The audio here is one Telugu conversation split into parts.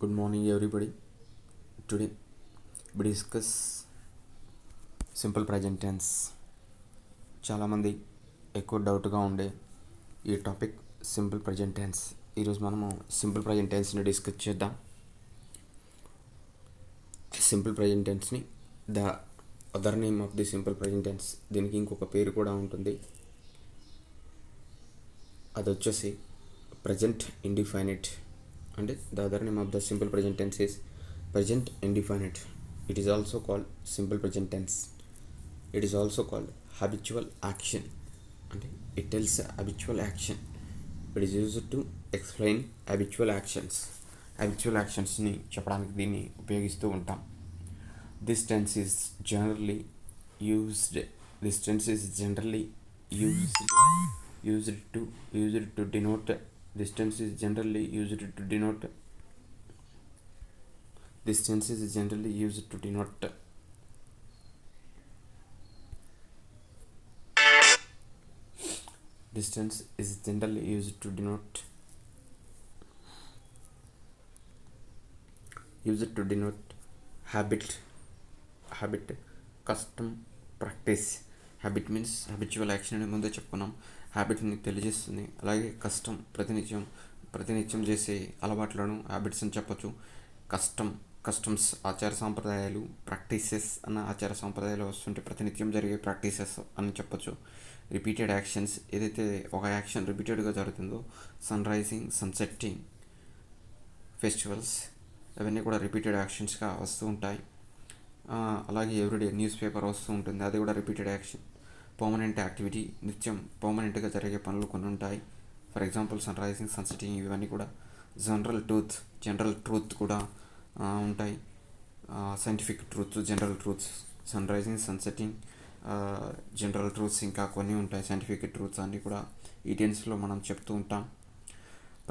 Good morning, everybody. Today we discuss simple present tense. చాలామంది ఎక్కువ డౌట్గా ఉండే ఈ టాపిక్ సింపుల్ ప్రజెంట్ టెన్స్. ఈరోజు మనము సింపుల్ ప్రజెంట్ టెన్స్ని డిస్కస్ చేద్దాం. సింపుల్ ప్రజెంట్ టెన్స్ని the other name of the simple present tense, దీనికి ఇంకొక పేరు కూడా ఉంటుంది. అది వచ్చేసి ప్రజెంట్ ఇండిఫైనైట్. అంటే the other name of the simple present tense is present indefinite. It is also called simple present tense. It is also called habitual action. And it tells habitual action. It is used to explain habitual actions. Habitual actions ni చెప్పడానికి దీన్ని ఉపయోగిస్తూ ఉంటాం. This tense is generally used. This tense is generally used to denote. This tense is generally used to denote. This tense is generally used to denote this tense is generally used to denote habit, custom, practice. Habit means habitual action అని ముందే చెప్పుకున్నాం. హ్యాబిట్ని తెలియజేస్తుంది. అలాగే కష్టం, ప్రతినిత్యం చేసే అలవాట్లను హ్యాబిట్స్ అని చెప్పచ్చు. కస్టమ్స్ ఆచార సాంప్రదాయాలు, ప్రాక్టీసెస్ అన్న ఆచార సాంప్రదాయాలు వస్తుంటే ప్రతినిత్యం జరిగే ప్రాక్టీసెస్ అని చెప్పచ్చు. రిపీటెడ్ యాక్షన్స్, ఏదైతే ఒక యాక్షన్ రిపీటెడ్గా జరుగుతుందో, సన్ రైజింగ్, సన్సెట్టింగ్, ఫెస్టివల్స్, అవన్నీ కూడా రిపీటెడ్ యాక్షన్స్గా వస్తూ ఉంటాయి. అలాగే ఎవ్రీడే న్యూస్ పేపర్ వస్తూ ఉంటుంది, అది కూడా రిపీటెడ్ యాక్షన్. పర్మనెంట్ యాక్టివిటీ, నిత్యం పర్మనెంట్గా జరిగే పనులు కొన్ని ఉంటాయి. For example sun rising, sunsetting, ఇవన్నీ కూడా. జనరల్ ట్రూత్ కూడా ఉంటాయి. Scientific truth, general truths, sun rising, sunsetting, general truths, ఇంకా కొన్ని ఉంటాయి సైంటిఫిక్ ట్రూత్స్ అన్నీ కూడా ఈ టెన్స్లో మనం చెప్తూ ఉంటాం.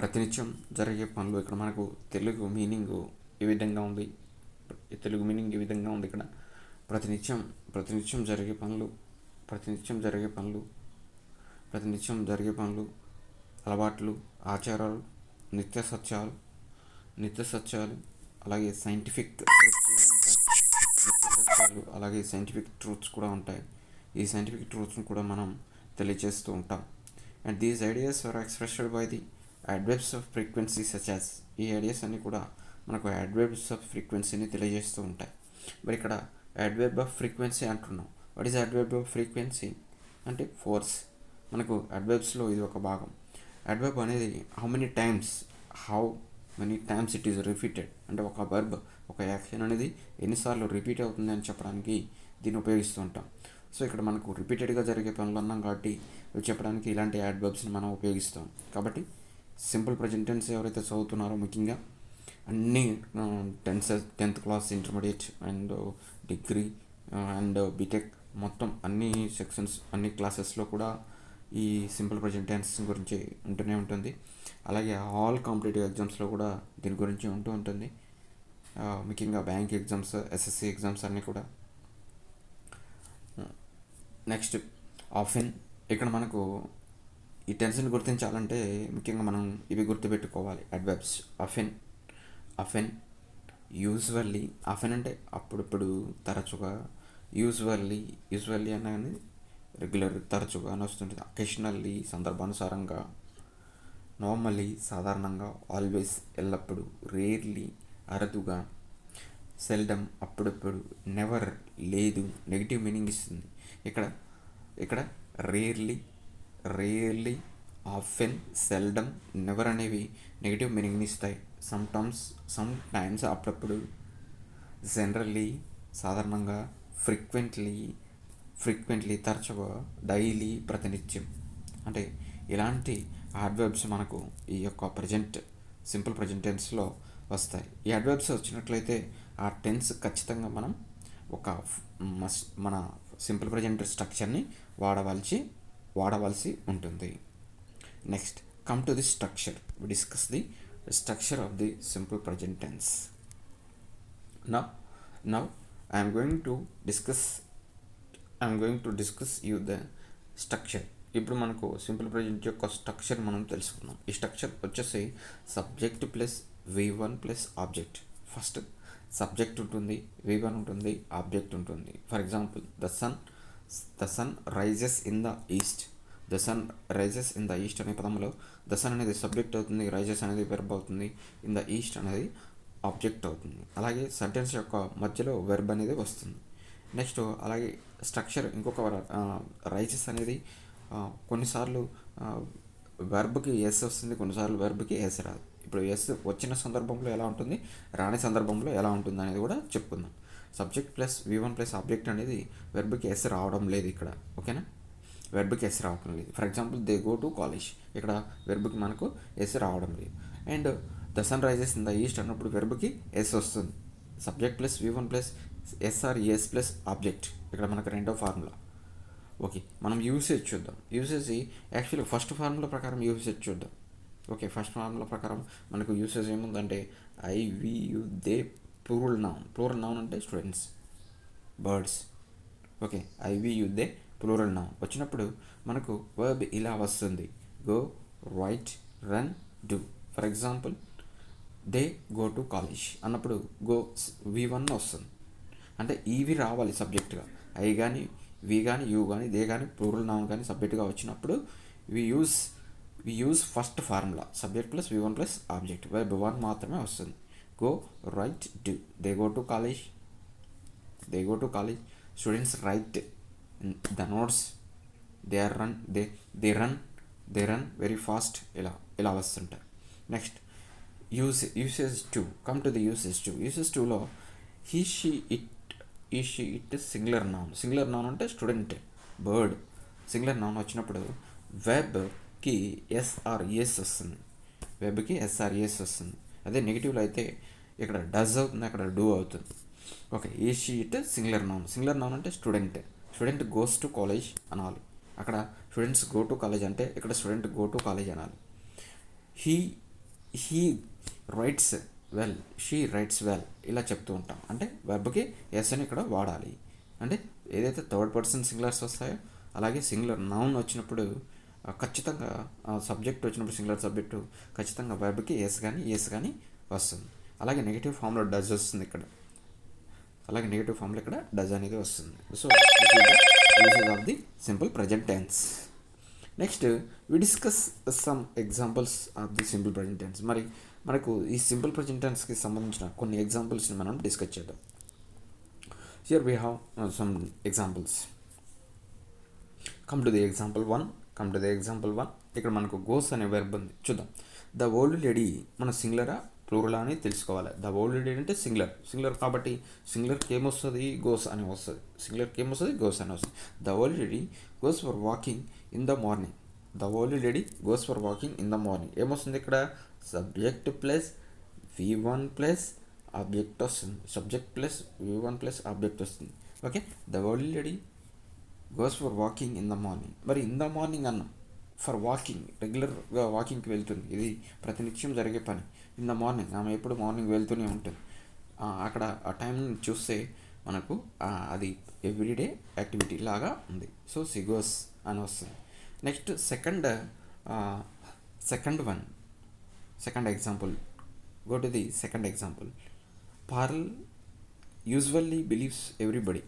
ప్రతినిత్యం జరిగే పనులు, ఇక్కడ మనకు తెలుగు మీనింగ్ ఈ విధంగా ఉంది. ఇక్కడ ప్రతినిత్యం జరిగే పనులు, అలవాట్లు, ఆచారాలు, నిత్య సత్యాలు, అలాగే సైంటిఫిక్ ట్రూత్స్ కూడా ఉంటాయి. ఈ సైంటిఫిక్ ట్రూత్స్ని కూడా మనం తెలియజేస్తూ ఉంటాం. And these ideas are expressed by the adverbs of frequency such as. ఈ ఐడియాస్ అన్నీ కూడా మనకు అడ్వర్బ్స్ ఆఫ్ ఫ్రీక్వెన్సీని తెలియజేస్తూ ఉంటాయి. మరి ఇక్కడ అడ్వర్బ్ ఆఫ్ ఫ్రీక్వెన్సీ అంటున్నాం. What is adverb off frequency అంటే ఫోర్స్. మనకు అడ్వర్బ్స్లో ఇది ఒక భాగం. అడ్వర్బ్ అనేది how many times it is repeated, అంటే ఒక వర్బ్, ఒక యాక్షన్ అనేది ఎన్నిసార్లు రిపీట్ అవుతుంది అని చెప్పడానికి దీన్ని ఉపయోగిస్తూ ఉంటాం. సో ఇక్కడ మనకు రిపీటెడ్గా జరిగే పనులు అన్నాం కాబట్టి ఇవి చెప్పడానికి ఇలాంటి అడ్వర్బ్స్ని మనం ఉపయోగిస్తాం. కాబట్టి సింపుల్ ప్రజెంట్ టెన్స్ ఎవరైతే చదువుతున్నారో, ముఖ్యంగా అన్ని 10th class, intermediate and degree and BTech మొత్తం అన్ని సెక్షన్స్, అన్ని క్లాసెస్లో కూడా ఈ సింపుల్ ప్రజెంట్ టెన్స్ గురించి ఉంటూనే ఉంటుంది. అలాగే ఆల్ కాంపిటేటివ్ ఎగ్జామ్స్లో కూడా దీని గురించి ఉంటూ ఉంటుంది. ముఖ్యంగా బ్యాంక్ ఎగ్జామ్స్, ఎస్ఎస్సి ఎగ్జామ్స్ అన్నీ కూడా. Next often. ఇక్కడ మనకు ఈ టెన్స్ని గుర్తించాలంటే ముఖ్యంగా మనం ఇవి గుర్తుపెట్టుకోవాలి. అడ్వర్బ్స్. Often, usually. ఆఫెన్ అంటే అప్పుడప్పుడు, తరచుగా. యూజువల్లీ అనగానే రెగ్యులర్, తరచుగా అని వస్తుంటుంది. అకేషనల్లీ, సందర్భానుసారంగా. నార్మల్లీ, సాధారణంగా. ఆల్వేస్, ఎల్లప్పుడూ. రేర్లీ, అరుదుగా. సెల్డమ్, అప్పుడప్పుడు. నెవర్, లేదు, నెగిటివ్ మీనింగ్ ఇస్తుంది. ఇక్కడ రేర్లీ, ఆఫెన్, సెల్డమ్, నెవర్ అనేవి నెగిటివ్ మీనింగ్ని ఇస్తాయి. సమ్ టైమ్స్, అప్పుడప్పుడు. జనరల్లీ, సాధారణంగా. ఫ్రీక్వెంట్లీ, తరచుగా. డైలీ, ప్రతినిత్యం. అంటే ఇలాంటి అడ్వర్బ్స్ మనకు ఈ యొక్క సింపుల్ ప్రజెంట్ టెన్స్లో వస్తాయి. ఈ అడ్వర్బ్స్ వచ్చినట్లయితే ఆ టెన్స్ ఖచ్చితంగా మనం మన సింపుల్ ప్రజెంట్ స్ట్రక్చర్ని వాడవలసి ఉంటుంది. Next come to the structure. We discuss the structure of the simple present tense. Now I am going to discuss you the structure. ఇప్పుడు మనకు సింపుల్ ప్రెజెంట్ యొక్క స్ట్రక్చర్ మనం తెలుసుకుందాం. ఈ స్ట్రక్చర్ వచ్చేసి subject plus V1 plus object. First subject ఉంటుంది, V1 ఉంటుంది, ఆబ్జెక్ట్ ఉంటుంది. For example the sun rises in the east. The sun rises in the east అనే పదంలో ద సన్ అనేది సబ్జెక్ట్ అవుతుంది, రైజెస్ అనేది వెర్బ్ అవుతుంది, ఇన్ ద ఈస్ట్ అనేది ఆబ్జెక్ట్ అవుతుంది. అలాగే సెంటెన్స్ యొక్క మధ్యలో వెర్బ్ అనేది వస్తుంది. నెక్స్ట్ అలాగే స్ట్రక్చర్ ఇంకొక రైజెస్ అనేది కొన్నిసార్లు వెర్బ్కి ఎస్ వస్తుంది, కొన్నిసార్లు వెర్బ్కి ఎస్ రాదు. ఇప్పుడు ఎస్ వచ్చిన సందర్భంలో ఎలా ఉంటుంది, రాని సందర్భంలో ఎలా ఉంటుంది అనేది కూడా చెప్పుకుందాం. Subject plus V1 plus object అనేది వెర్బ్కి ఎస్ రావడం లేదు ఇక్కడ. ఓకేనా, వెర్బ్కి ఎస్ రావడం లేదు. For example they go to college, ఇక్కడ వెర్బ్కి మనకు ఎస్ రావడం లేదు. And the sun rises in the east అన్నప్పుడు వెర్బ్కి ఎస్ వస్తుంది. Subject plus V1 plus S plus object, ఇక్కడ మనకు రెండో ఫార్ములా. ఓకే, మనం యూసేజ్ చూద్దాం. యూసేజ్ యాక్చువల్లీ ఫస్ట్ ఫార్ములా ప్రకారం యూసేజ్ చూద్దాం. ఓకే, ఫస్ట్ ఫార్ములా ప్రకారం మనకు యూసేజ్ ఏముందంటే I we you they plural noun. Plural noun అంటే students, birds. Okay, I we you they plural noun వచ్చినప్పుడు మనకు వర్బ్ ఇలా వస్తుంది, go, right, run, do. For example they go to college అన్నప్పుడు గో V1 వస్తుంది. అంటే ఈవి రావాలి సబ్జెక్ట్గా. ఐ కానీ, వి కానీ, యూ కానీ, దే కానీ, ప్లూరల్ నౌన్ కానీ సబ్జెక్ట్గా వచ్చినప్పుడు we use first formula subject plus V1 plus object. Verb 1 మాత్రమే వస్తుంది. Go, write, do. They go to college, students write the notes, they run very fast. ఇలా వస్తుంటాయి. Next usage 2. Come to the usage 2. Usage 2లో he, she, it singular noun అంటే స్టూడెంట్, బర్డ్. సింగులర్ నౌన్ వచ్చినప్పుడు వెబ్కి SRES వస్తుంది. అదే నెగిటివ్లో అయితే ఇక్కడ డస్ అవుతుంది, అక్కడ డూ అవుతుంది. ఓకే, ఈ షీ ఇట్ సింగులర్ నౌన్ అంటే స్టూడెంట్ గోస్ టు కాలేజ్ అనాలి. అక్కడ స్టూడెంట్స్ గో టు కాలేజ్ అంటే ఇక్కడ స్టూడెంట్ గో టు కాలేజ్ అనాలి. He writes well, she rights well ఇలా చెప్తూ ఉంటాం. అంటే వెర్బ్కి ఎస్ అని ఇక్కడ వాడాలి. అంటే ఏదైతే థర్డ్ పర్సన్ సింగులర్స్ వస్తాయో అలాగే సింగులర్ నౌన్ వచ్చినప్పుడు ఖచ్చితంగా సబ్జెక్ట్ వచ్చినప్పుడు సింగులర్ సబ్జెక్టు ఖచ్చితంగా వెర్బ్కి ఎస్ కానీ వస్తుంది. అలాగే నెగిటివ్ ఫామ్లో డజ్ వస్తుంది ఇక్కడ. డజ్ అనేది వస్తుంది. So usage of the simple present tense. Next we discuss some examples of the simple present tense. మరి మనకు ఈ సింపుల్ ప్రజెంట్ టెన్స్కి సంబంధించిన కొన్ని ఎగ్జాంపుల్స్ని మనం డిస్కస్ చేద్దాం. Here we have some examples. Come to the example 1. ఇక్కడ మనకు గోస్ అనే వెర్బ్ ఉంది, చూద్దాం. ద ఓల్డ్ లేడీ మన సింగులరా ప్లూరలా అని తెలుసుకోవాలి. ద ఓల్డ్ లేడీ అంటే సింగులర్ కాబట్టి సింగులర్కి ఏమొస్తుంది, గోస్ అని వస్తుంది. The old lady goes for walking in the morning. ఏమొస్తుంది ఇక్కడ, subject plus V1 plus object వస్తుంది. Okay, the old lady goes for walking in the morning. మరి ఇన్ ద మార్నింగ్ అన్నాం, ఫర్ వాకింగ్ రెగ్యులర్గా వాకింగ్కి వెళ్తుంది, ఇది ప్రతినిత్యం జరిగే పని. ఇన్ ద మార్నింగ్ ఆమె ఎప్పుడు మార్నింగ్ వెళ్తూనే ఉంటుంది. అక్కడ ఆ టైం చూస్తే మనకు అది ఎవ్రీడే యాక్టివిటీ లాగా ఉంది. సో సి గోస్ అని వస్తుంది. Next second example. Go to the second example. పార్ల్ యూజువల్లీ బిలీవ్స్ ఎవ్రీబడి.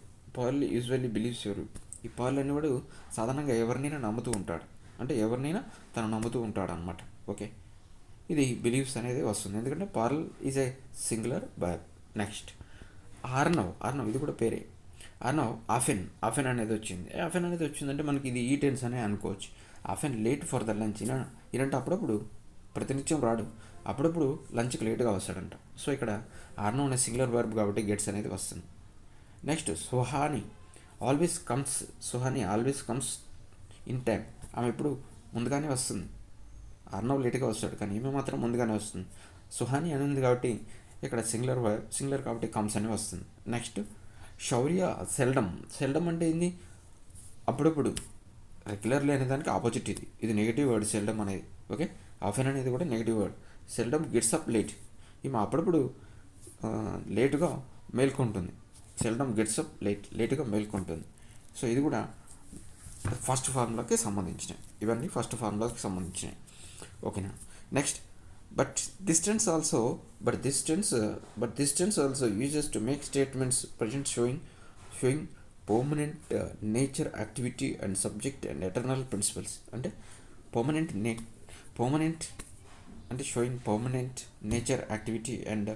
ఈ పార్ల్ అనేవాడు సాధారణంగా ఎవరినైనా నమ్ముతూ ఉంటాడు, అంటే ఎవరినైనా తను నమ్ముతూ ఉంటాడు అనమాట. ఓకే, ఇది బిలీవ్స్ అనేది వస్తుంది, ఎందుకంటే పార్ల్ is a singular verb. Next Arnav, ఇది కూడా పేరే. ఆర్నవ్ ఆఫెన్ అనేది వచ్చిందంటే మనకి ఇది ఈ టెన్స్ అనే అనుకోవచ్చు. Often late for the lunch. ఇలాంటి అప్పుడప్పుడు, ప్రతినిత్యం రాడు, అప్పుడప్పుడు లంచ్కి లేట్గా వస్తాడంట. సో ఇక్కడ ఆర్నవ్ అనే సింగులర్ వర్బ్ కాబట్టి గెట్స్ అనేది వస్తుంది. Next Suhani always comes in time. ఆమె ఎప్పుడు ముందుగానే వస్తుంది. ఆర్నవ్ లేట్గా వస్తాడు కానీ ఈమె మాత్రం ముందుగానే వస్తుంది. సుహాని అని ఉంది కాబట్టి ఇక్కడ సింగులర్ కాబట్టి కమ్స్ అని వస్తుంది. నెక్స్ట్ శౌర్య సెల్డమ్ అంటే ఏంది, అప్పుడప్పుడు, రెగ్యులర్లీ అనే దానికి ఆపోజిట్ ఇది నెగిటివ్ వర్డ్ సెల్డమ్ అనేది. ఓకే, ఆఫెన్ అనేది కూడా negative word. Seldom gets up late, ఈమె అప్పుడప్పుడు లేటుగా మేల్కొంటుంది. సెల్డమ్ గెట్స్ అప్ లేటుగా మేల్కొంటుంది. సో ఇది కూడా ఫస్ట్ ఫార్ములాకి సంబంధించినవి. ఇవన్నీ ఫస్ట్ ఫార్ములాకి సంబంధించినవి. ఓకేనా. Next But this tense also uses to make statements present showing permanent nature, activity, and subject and eternal principles. అంటే పర్మనెంట్ అంటే showing permanent nature, activity and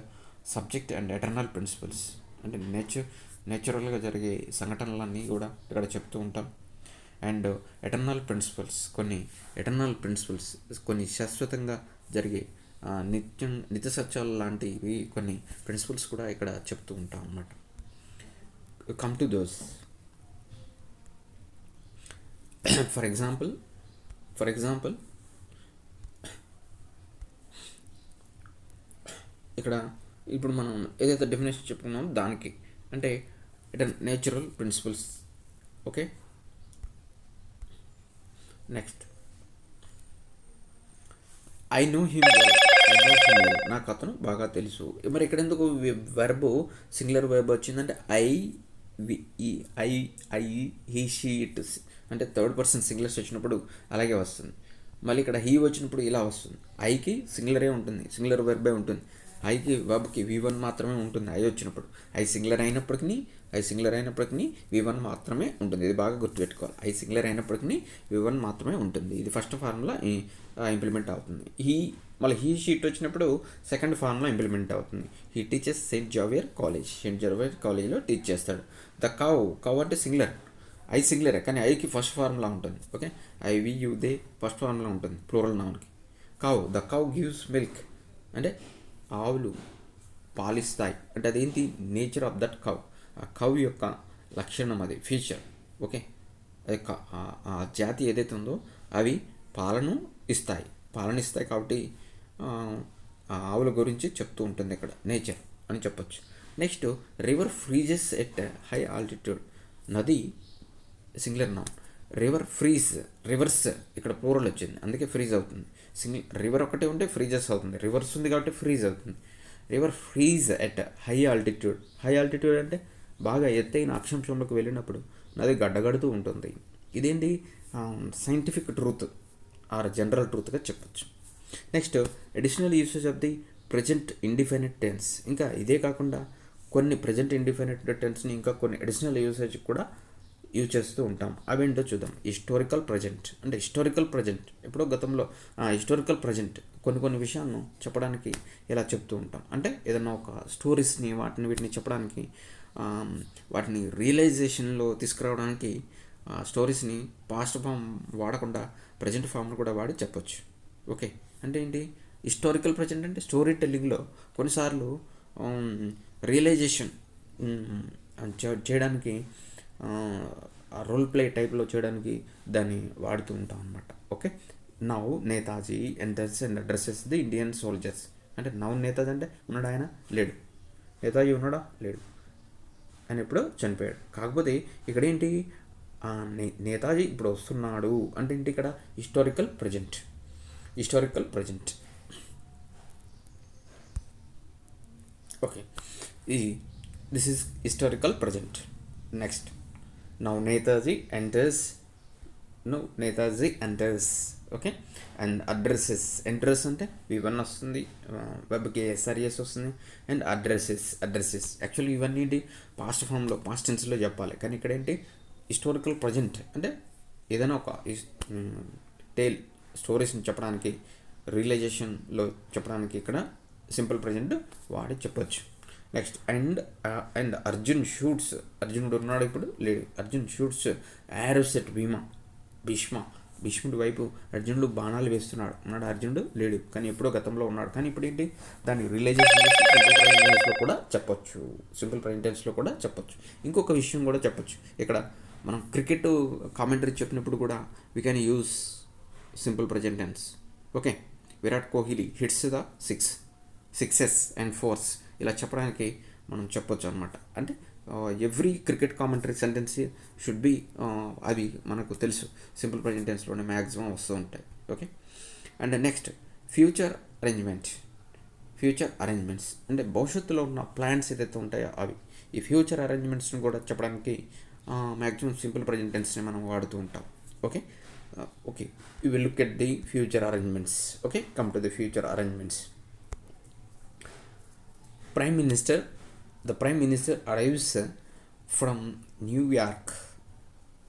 subject and eternal principles. అంటే నేచురల్గా జరిగే సంఘటనలన్నీ కూడా ఇక్కడ చెప్తూ ఉంటాం. అండ్ ఎటర్నల్ ప్రిన్సిపల్స్ కొన్ని శాశ్వతంగా జరిగే నిత్య సత్యాలు లాంటివి కొన్ని ప్రిన్సిపల్స్ కూడా ఇక్కడ చెప్తూ ఉంటాం అన్నమాట. Come to those. For example ఇక్కడ ఇప్పుడు మనం ఏదైతే డెఫినేషన్ చెప్పుకున్నామో దానికి అంటే natural principles. Okay, next I know him well, నాకు అతను బాగా తెలుసు. మరి ఇక్కడ ఎందుకు వెర్బ్ సింగులర్ వెర్బ్ వచ్చిందంటే ఐ హీ షీ ఇట్ అంటే థర్డ్ పర్సన్ సింగులర్స్ వచ్చినప్పుడు అలాగే వస్తుంది. మళ్ళీ ఇక్కడ హీ వచ్చినప్పుడు ఇలా వస్తుంది. ఐకి సింగులరే ఉంటుంది, సింగులర్ వెర్బే ఉంటుంది. ఐకి వెర్బ్కి V1 మాత్రమే ఉంటుంది. ఐ వచ్చినప్పుడు ఐ సింగులర్ అయినప్పటికీ V1 మాత్రమే ఉంటుంది. ఇది బాగా గుర్తుపెట్టుకోవాలి. ఐ సింగులర్ అయినప్పటికీ V1 మాత్రమే ఉంటుంది. ఇది ఫస్ట్ ఫార్ములా ఇంప్లిమెంట్ అవుతుంది. మళ్ళీ హీ షీట్ వచ్చినప్పుడు సెకండ్ ఫార్ములా ఇంప్లిమెంట్ అవుతుంది. హీ టీచెస్ సెయింట్ జావియర్ కాలేజ్లో టీచ్ చేస్తాడు. ద కవ్ అంటే సింగులర్, ఐ సింగులరే కానీ ఐకి ఫస్ట్ ఫార్ములా ఉంటుంది. Okay, I we you they first formula ఉంటుంది ప్లూరల్ నౌన్కి. ద కవ్ గివ్స్ మిల్క్ అంటే ఆవులు పాలిస్తాయి. అంటే అదేంటి, నేచర్ ఆఫ్ దట్ కవ్, ఆ కవ్ యొక్క లక్షణం, అది ఫీచర్. ఓకే, అది ఆ జాతి ఏదైతే ఉందో అవి పాలను ఇస్తాయి కాబట్టి ఆ ఆవుల గురించి చెప్తూ ఉంటుంది ఇక్కడ, నేచర్ అని చెప్పొచ్చు. Next river freezes at high altitude. నది సింగులర్ నౌన్. రివర్స్ ఇక్కడ ప్లూరల్ వచ్చింది అందుకే ఫ్రీజ్ అవుతుంది. రివర్ ఒకటే ఉంటే ఫ్రీజెస్ అవుతుంది, రివర్స్ ఉంది కాబట్టి ఫ్రీజ్ అవుతుంది. River freeze at high altitude అంటే బాగా ఎత్తైన అక్షాంశంలోకి వెళ్ళినప్పుడు నది గడ్డగడుతూ ఉంటుంది. ఇదేంటి, సైంటిఫిక్ ట్రూత్ ఆర్ జనరల్ ట్రూత్గా చెప్పచ్చు. Next additional usage of the present indefinite tense. ఇంకా ఇదే కాకుండా కొన్ని ప్రజెంట్ ఇండిఫినిట్ టెన్స్ని ఇంకా కొన్ని అడిషనల్ యూసేజ్ కూడా యూజ్ చేస్తూ ఉంటాం. అవేంటో చూద్దాం. హిస్టారికల్ ప్రజెంట్ ఎప్పుడో గతంలో హిస్టారికల్ ప్రజెంట్ కొన్ని విషయాలను చెప్పడానికి ఇలా చెప్తూ ఉంటాం. అంటే ఏదైనా ఒక స్టోరీస్ని వీటిని చెప్పడానికి, వాటిని రియలైజేషన్లో తీసుకురావడానికి స్టోరీస్ని పాస్ట్ ఫామ్ వాడకుండా ప్రజెంట్ ఫామ్ను కూడా వాడి చెప్పొచ్చు. ఓకే, అంటే ఏంటి, హిస్టారికల్ ప్రజెంట్ అంటే స్టోరీ టెల్లింగ్లో కొన్నిసార్లు రియలైజేషన్ చేయడానికి, రోల్ ప్లే టైప్లో చేయడానికి దాన్ని వాడుతూ ఉంటాం అన్నమాట. Okay, now Netaji enters and addresses the Indian soldiers. అంటే నౌ నేతాజీ అంటే ఉన్నాడు, ఆయన లేడు. నేతాజీ ఉన్నాడా, లేడు, ఆయన ఇప్పుడు చనిపోయాడు. కాకపోతే ఇక్కడ ఏంటి, నేతాజీ ఇప్పుడు వస్తున్నాడు అంటే ఏంటి, ఇక్కడ historical present. Okay, this is historical present. Next now Netaji enters. Okay, and enters అంటే V1 వస్తుంది, వెబ్కి SRES వస్తుంది. అండ్ అడ్రసెస్ యాక్చువల్లీ ఇవన్నీ పాస్ట్ ఫామ్లో పాస్ట్ టెన్స్లో చెప్పాలి. కానీ ఇక్కడ ఏంటి, హిస్టారికల్ ప్రజెంట్ అంటే ఏదైనా ఒక స్టోరీస్ని చెప్పడానికి, రియలైజేషన్లో చెప్పడానికి ఇక్కడ సింపుల్ ప్రజెంట్ వాడి చెప్పొచ్చు. నెక్స్ట్ అండ్ అర్జునుడు ఉన్నాడు, ఇప్పుడు లేడు. అర్జున్ షూట్స్ యారోస్ ఎట్ భీష్ముడి వైపు అర్జునుడు బాణాలు వేస్తున్నాడు, ఉన్నాడు. అర్జునుడు లేడు కానీ ఎప్పుడో గతంలో ఉన్నాడు. కానీ ఇప్పుడు ఏంటి, దాన్ని రియలైజేషన్ సింపుల్ ప్రజెంట్ టెన్స్లో కూడా చెప్పొచ్చు. ఇంకొక విషయం కూడా చెప్పొచ్చు. ఇక్కడ మనం క్రికెట్ కామెంటరీ చెప్పినప్పుడు కూడా we can use simple present tense. Okay, Virat Kohli hits the sixes and fours ఇలా చెప్పడానికి మనం చెప్పొచ్చు అనమాట. అంటే every cricket commentary sentence should be, అవి మనకు తెలుసు సింపుల్ ప్రజెంట్ టెన్స్లోనే మ్యాక్సిమం వస్తూ ఉంటాయి. Okay, and next future arrangements అంటే భవిష్యత్తులో ఉన్న ప్లాన్స్ ఏదైతే ఉంటాయో అవి. ఈ ఫ్యూచర్ అరేంజ్మెంట్స్ని కూడా చెప్పడానికి మ్యాక్సిమం సింపుల్ ప్రజెంట్ టెన్స్ని మనం వాడుతూ ఉంటాం. Okay, Okay, we will look at the future arrangements. Okay, come to the future arrangements. Prime Minister, the Prime Minister arrives from New York.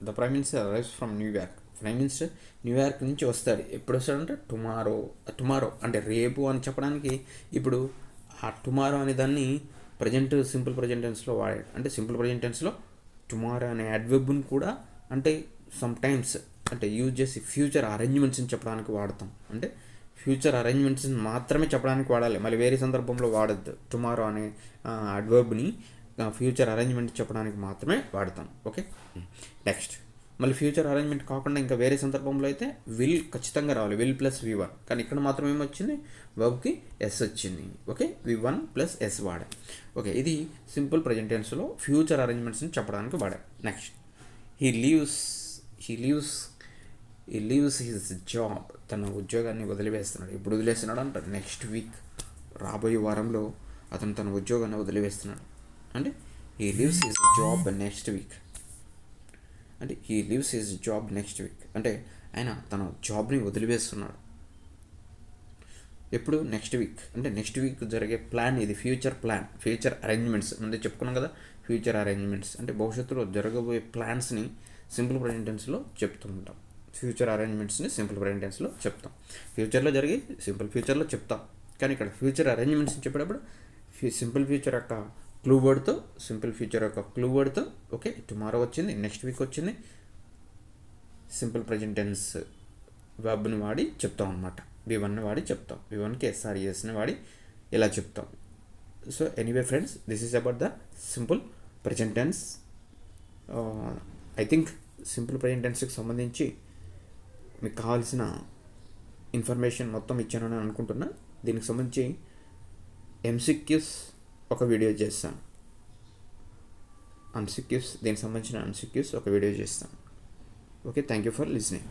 The prime minister arrives from New York. Prime minister New York నుంచి వస్తాడు. ఎప్పుడు వస్తాడంటే టుమారో అంటే రేపు అని చెప్పడానికి ఇప్పుడు ఆ టుమారో అనే దాన్ని ప్రజెంట్ సింపుల్ ప్రజెంట్ టెన్స్లో వాడాడు. అంటే సింపుల్ ప్రజెంట్ టెన్స్లో టుమారో అనే అడ్వర్బ్ని కూడా అంటే సమ్ టైమ్స్ అంటే యూజ్ చేసి ఫ్యూచర్ అరేంజ్మెంట్స్ని చెప్పడానికి వాడతాం. అంటే ఫ్యూచర్ అరేంజ్మెంట్స్ని మాత్రమే చెప్పడానికి వాడాలి, మళ్ళీ వేరే సందర్భంలో వాడద్దు. టుమారో అనే అడ్వర్బ్ని ఫ్యూచర్ అరేంజ్మెంట్ చెప్పడానికి మాత్రమే వాడతాం. ఓకే, నెక్స్ట్ మళ్ళీ ఫ్యూచర్ అరేంజ్మెంట్ కాకుండా ఇంకా వేరే సందర్భంలో అయితే విల్ ఖచ్చితంగా రావాలి, విల్ ప్లస్ V1. కానీ ఇక్కడ మాత్రం ఏమొచ్చింది, వర్బ్కి ఎస్ వచ్చింది. ఓకే, V1 ప్లస్ ఎస్ వాడాం. ఓకే, ఇది సింపుల్ ప్రజెంట్ టెన్స్లో ఫ్యూచర్ అరేంజ్మెంట్స్ని చెప్పడానికి వాడాం. Next he leaves his job. తన ఉద్యోగాన్ని వదిలివేస్తున్నాడు. ఎప్పుడు వదిలేస్తున్నాడు అంటారు, నెక్స్ట్ వీక్, రాబోయే వారంలో అతను తన ఉద్యోగాన్ని వదిలివేస్తున్నాడు. అంటే he leaves his job next week. అంటే he leaves his job next week అంటే ఆయన తన జాబ్ని వదిలివేస్తున్నాడు. ఎప్పుడు, నెక్స్ట్ వీక్. అంటే నెక్స్ట్ వీక్ జరిగే ప్లాన్ ఇది, ఫ్యూచర్ అరేంజ్మెంట్స్ ముందే చెప్పుకున్నాం కదా. ఫ్యూచర్ అరేంజ్మెంట్స్ అంటే భవిష్యత్తులో జరగబోయే ప్లాన్స్ని సింపుల్ ప్రజెంట్ టెన్స్లో చెప్తూ ఉంటాం. ఫ్యూచర్ అరేంజ్మెంట్స్ని సింపుల్ ప్రజెంట్ టెన్స్లో చెప్తాం. ఫ్యూచర్లో జరిగి సింపుల్ ఫ్యూచర్లో చెప్తాం. కానీ ఇక్కడ ఫ్యూచర్ అరేంజ్మెంట్స్ని చెప్పేటప్పుడు సింపుల్ ఫ్యూచర్ యొక్క క్లూ వర్డ్తో ఓకే, టుమారో వచ్చింది, నెక్స్ట్ వీక్ వచ్చింది, సింపుల్ ప్రజెంట్ టెన్స్ వర్బ్ని వాడి చెప్తాం అనమాట. V1ని వాడి చెప్తాం, V1కి SRESని వాడి ఇలా చెప్తాం. So anyway friends, this is about the simple present tense. I think simple present టెన్స్కి సంబంధించి మీకు కావాల్సిన ఇన్ఫర్మేషన్ మొత్తం ఇచ్చానని అనుకుంటున్నా. దీనికి సంబంధించి MCQs ఒక వీడియో చేస్తాను, దీనికి సంబంధించిన MCQs ఒక వీడియో చేస్తాను. Okay, thank you for listening.